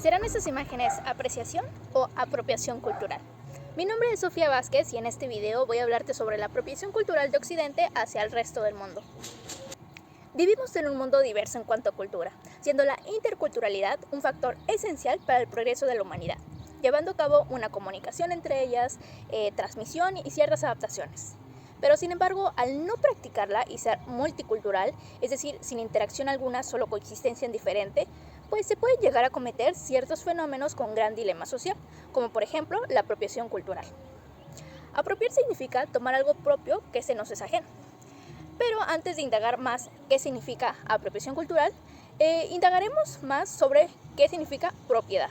¿Serán estas imágenes apreciación o apropiación cultural? Mi nombre es Sofía Vázquez y en este video voy a hablarte sobre la apropiación cultural de Occidente hacia el resto del mundo. Vivimos en un mundo diverso en cuanto a cultura, siendo la interculturalidad un factor esencial para el progreso de la humanidad, llevando a cabo una comunicación entre ellas, transmisión y ciertas adaptaciones. Pero sin embargo, al no practicarla y ser multicultural, es decir, sin interacción alguna, solo coexistencia en diferente, pues se puede llegar a cometer ciertos fenómenos con gran dilema social, como por ejemplo la apropiación cultural. Apropiar significa tomar algo propio que se nos es ajeno. Pero antes de indagar más qué significa apropiación cultural, indagaremos más sobre qué significa propiedad.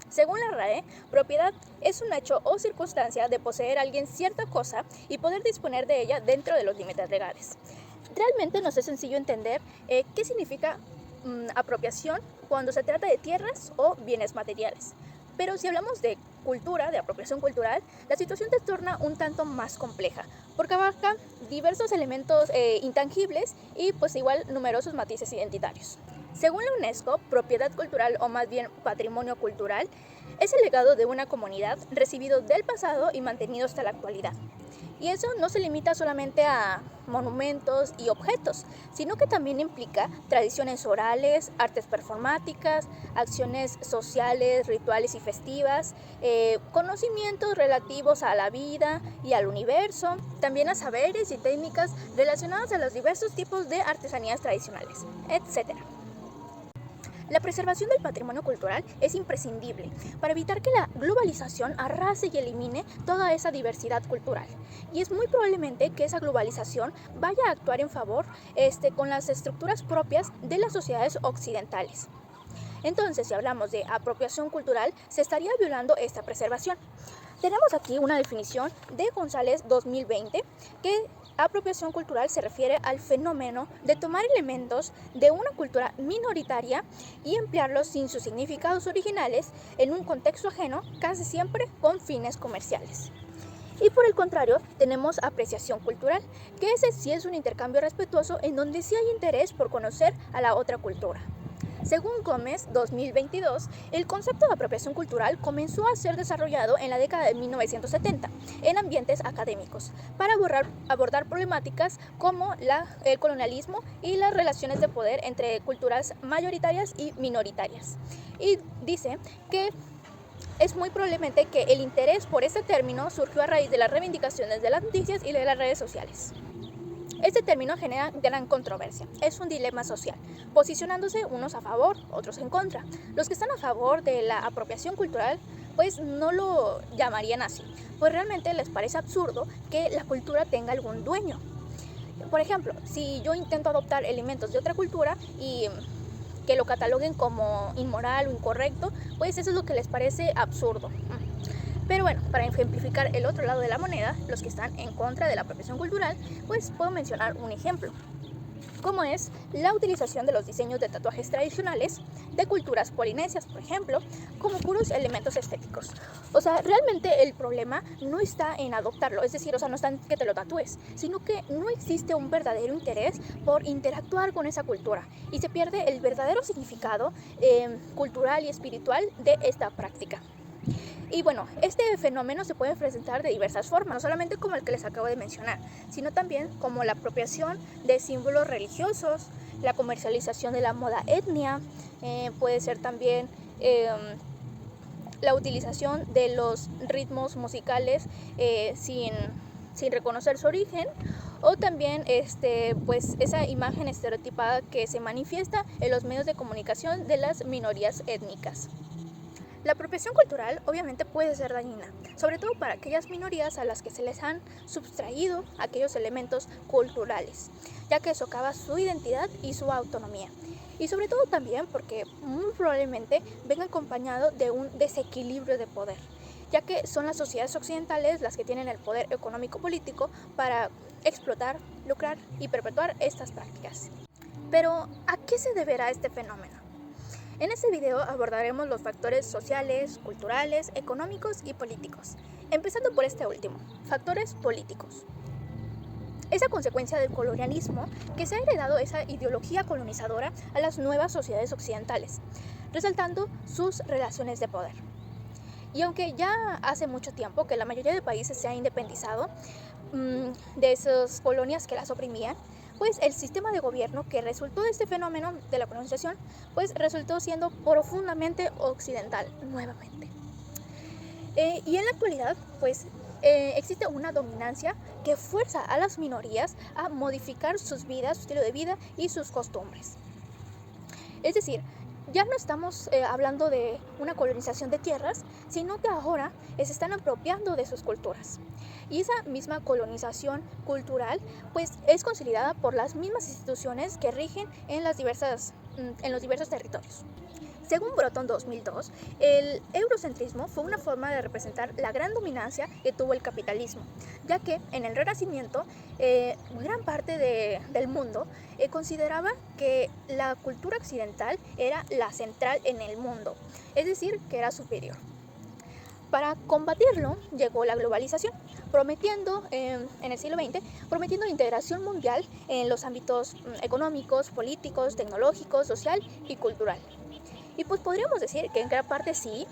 Según la RAE, propiedad es un hecho o circunstancia de poseer a alguien cierta cosa y poder disponer de ella dentro de los límites legales. Realmente nos es sencillo entender qué significa apropiación cuando se trata de tierras o bienes materiales. Pero si hablamos de cultura, de apropiación cultural, la situación se torna un tanto más compleja, porque abarca diversos elementos intangibles y pues igual numerosos matices identitarios. Según la UNESCO, propiedad cultural o más bien patrimonio cultural es el legado de una comunidad recibido del pasado y mantenido hasta la actualidad. Y eso no se limita solamente a monumentos y objetos, sino que también implica tradiciones orales, artes performáticas, acciones sociales, rituales y festivas, conocimientos relativos a la vida y al universo, también a saberes y técnicas relacionadas a los diversos tipos de artesanías tradicionales, etc. La preservación del patrimonio cultural es imprescindible para evitar que la globalización arrase y elimine toda esa diversidad cultural. Y es muy probablemente que esa globalización vaya a actuar en favor con las estructuras propias de las sociedades occidentales. Entonces, si hablamos de apropiación cultural, se estaría violando esta preservación. Tenemos aquí una definición de González 2020 que apropiación cultural se refiere al fenómeno de tomar elementos de una cultura minoritaria y emplearlos sin sus significados originales en un contexto ajeno, casi siempre con fines comerciales. Y por el contrario, tenemos apreciación cultural, que ese sí es un intercambio respetuoso en donde sí hay interés por conocer a la otra cultura. Según Gómez, 2022, el concepto de apropiación cultural comenzó a ser desarrollado en la década de 1970 en ambientes académicos para abordar problemáticas como el colonialismo y las relaciones de poder entre culturas mayoritarias y minoritarias. Y dice que es muy probablemente que el interés por este término surgió a raíz de las reivindicaciones de las noticias y de las redes sociales. Este término genera gran controversia, es un dilema social, posicionándose unos a favor, otros en contra. Los que están a favor de la apropiación cultural, pues no lo llamarían así, pues realmente les parece absurdo que la cultura tenga algún dueño. Por ejemplo, si yo intento adoptar elementos de otra cultura y que lo cataloguen como inmoral o incorrecto, pues eso es lo que les parece absurdo. Pero bueno, para ejemplificar el otro lado de la moneda, los que están en contra de la apropiación cultural, pues puedo mencionar un ejemplo, como es la utilización de los diseños de tatuajes tradicionales de culturas polinesias, por ejemplo, como puros elementos estéticos. O sea, realmente el problema no está en adoptarlo, es decir, no está en que te lo tatúes, sino que no existe un verdadero interés por interactuar con esa cultura y se pierde el verdadero significado cultural y espiritual de esta práctica. Y bueno, este fenómeno se puede presentar de diversas formas, no solamente como el que les acabo de mencionar, sino también como la apropiación de símbolos religiosos, la comercialización de la moda etnia, puede ser también la utilización de los ritmos musicales sin reconocer su origen, o también pues esa imagen estereotipada que se manifiesta en los medios de comunicación de las minorías étnicas. La apropiación cultural obviamente puede ser dañina, sobre todo para aquellas minorías a las que se les han sustraído aquellos elementos culturales, ya que socava su identidad y su autonomía. Y sobre todo también porque muy probablemente venga acompañado de un desequilibrio de poder, ya que son las sociedades occidentales las que tienen el poder económico-político para explotar, lucrar y perpetuar estas prácticas. Pero, ¿a qué se deberá este fenómeno? En este video abordaremos los factores sociales, culturales, económicos y políticos, empezando por este último, factores políticos. Es a consecuencia del colonialismo que se ha heredado esa ideología colonizadora a las nuevas sociedades occidentales, resaltando sus relaciones de poder. Y aunque ya hace mucho tiempo que la mayoría de países se ha independizado de esas colonias que las oprimían, pues el sistema de gobierno que resultó de este fenómeno de la colonización, pues resultó siendo profundamente occidental nuevamente. Y en la actualidad, pues existe una dominancia que fuerza a las minorías a modificar sus vidas, su estilo de vida y sus costumbres. Es decir, ya no estamos hablando de una colonización de tierras, sino que ahora se están apropiando de sus culturas. Y esa misma colonización cultural pues es consolidada por las mismas instituciones que rigen en los diversos territorios. Según Broton 2002, el eurocentrismo fue una forma de representar la gran dominancia que tuvo el capitalismo, ya que en el Renacimiento gran parte del mundo consideraba que la cultura occidental era la central en el mundo, es decir, que era superior. Para combatirlo llegó la globalización, prometiendo en el siglo XX, prometiendo integración mundial en los ámbitos económicos, políticos, tecnológicos, social y cultural. Y pues podríamos decir que en gran parte sí,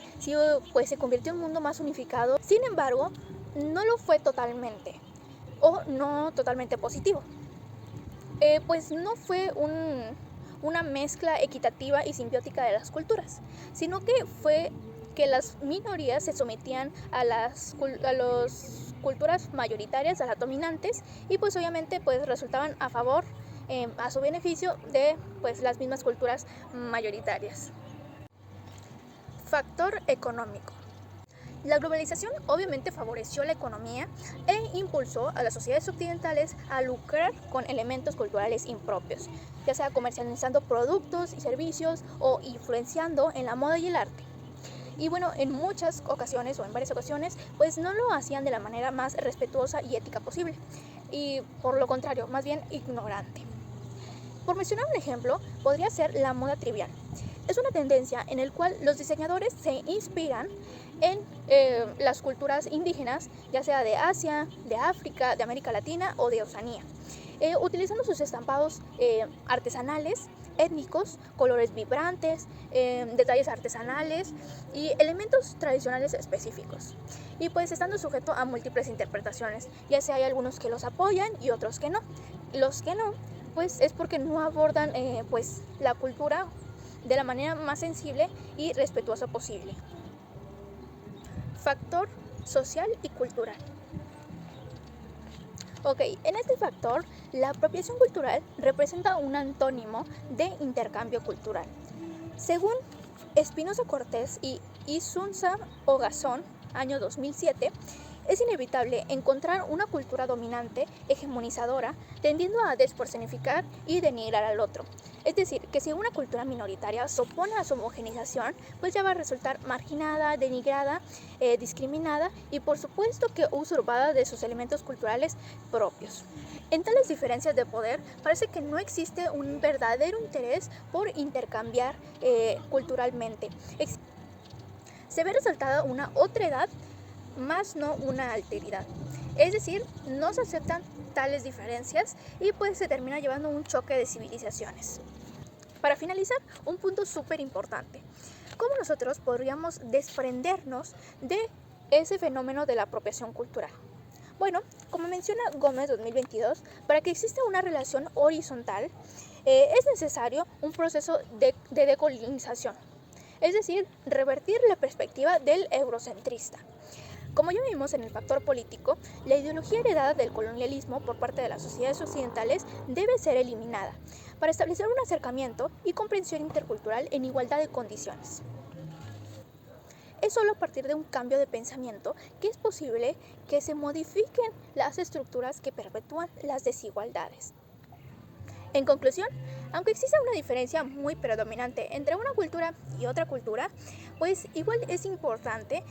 pues se convirtió en un mundo más unificado. Sin embargo, no lo fue totalmente, o no totalmente positivo. Pues no fue una mezcla equitativa y simbiótica de las culturas, sino que fue que las minorías se sometían a las culturas mayoritarias, a las dominantes, y pues obviamente pues resultaban a favor, a su beneficio de pues las mismas culturas mayoritarias. Factor económico. La globalización obviamente favoreció la economía e impulsó a las sociedades occidentales a lucrar con elementos culturales impropios, ya sea comercializando productos y servicios o influenciando en la moda y el arte. Y bueno, en muchas ocasiones o en varias ocasiones, pues no lo hacían de la manera más respetuosa y ética posible, y por lo contrario, más bien ignorante. Por mencionar un ejemplo, podría ser la moda trivial. Es una tendencia en la cual los diseñadores se inspiran en las culturas indígenas, ya sea de Asia, de África, de América Latina o de Oceanía, utilizando sus estampados artesanales, étnicos, colores vibrantes, detalles artesanales y elementos tradicionales específicos. Y pues estando sujeto a múltiples interpretaciones, ya sea hay algunos que los apoyan y otros que no. Los que no, pues es porque no abordan pues la cultura de la manera más sensible y respetuosa posible. Factor social y cultural. Ok, en este factor, la apropiación cultural representa un antónimo de intercambio cultural. Según Espinosa Cortés y Isunza Ogazón, año 2007, es inevitable encontrar una cultura dominante, hegemonizadora, tendiendo a despersonificar y denigrar al otro. Es decir, que si una cultura minoritaria se opone a su homogenización, pues ya va a resultar marginada, denigrada, discriminada y por supuesto que usurpada de sus elementos culturales propios. En tales diferencias de poder, parece que no existe un verdadero interés por intercambiar culturalmente. Se ve resaltada una otredad, más no una alteridad. Es decir, no se aceptan tales diferencias y pues se termina llevando un choque de civilizaciones. Para finalizar, un punto súper importante. ¿Cómo nosotros podríamos desprendernos de ese fenómeno de la apropiación cultural? Bueno, como menciona Gómez 2022, para que exista una relación horizontal es necesario un proceso de decolonización, es decir, revertir la perspectiva del eurocentrista. Como ya vimos en el factor político, la ideología heredada del colonialismo por parte de las sociedades occidentales debe ser eliminada para establecer un acercamiento y comprensión intercultural en igualdad de condiciones. Es solo a partir de un cambio de pensamiento que es posible que se modifiquen las estructuras que perpetúan las desigualdades. En conclusión, aunque exista una diferencia muy predominante entre una cultura y otra cultura, pues igual es importante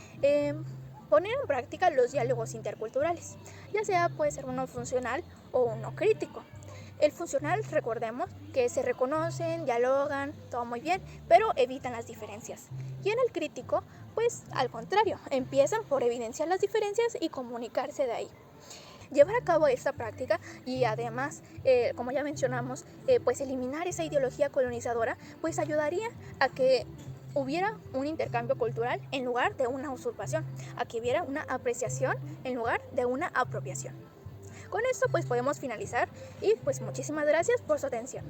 poner en práctica los diálogos interculturales, ya sea puede ser uno funcional o uno crítico. El funcional, recordemos que se reconocen, dialogan, todo muy bien, pero evitan las diferencias. Y en el crítico, pues al contrario, empiezan por evidenciar las diferencias y comunicarse de ahí. Llevar a cabo esta práctica y además, como ya mencionamos, pues eliminar esa ideología colonizadora, pues ayudaría a que hubiera un intercambio cultural en lugar de una usurpación, a que hubiera una apreciación en lugar de una apropiación. Con esto pues podemos finalizar y pues muchísimas gracias por su atención.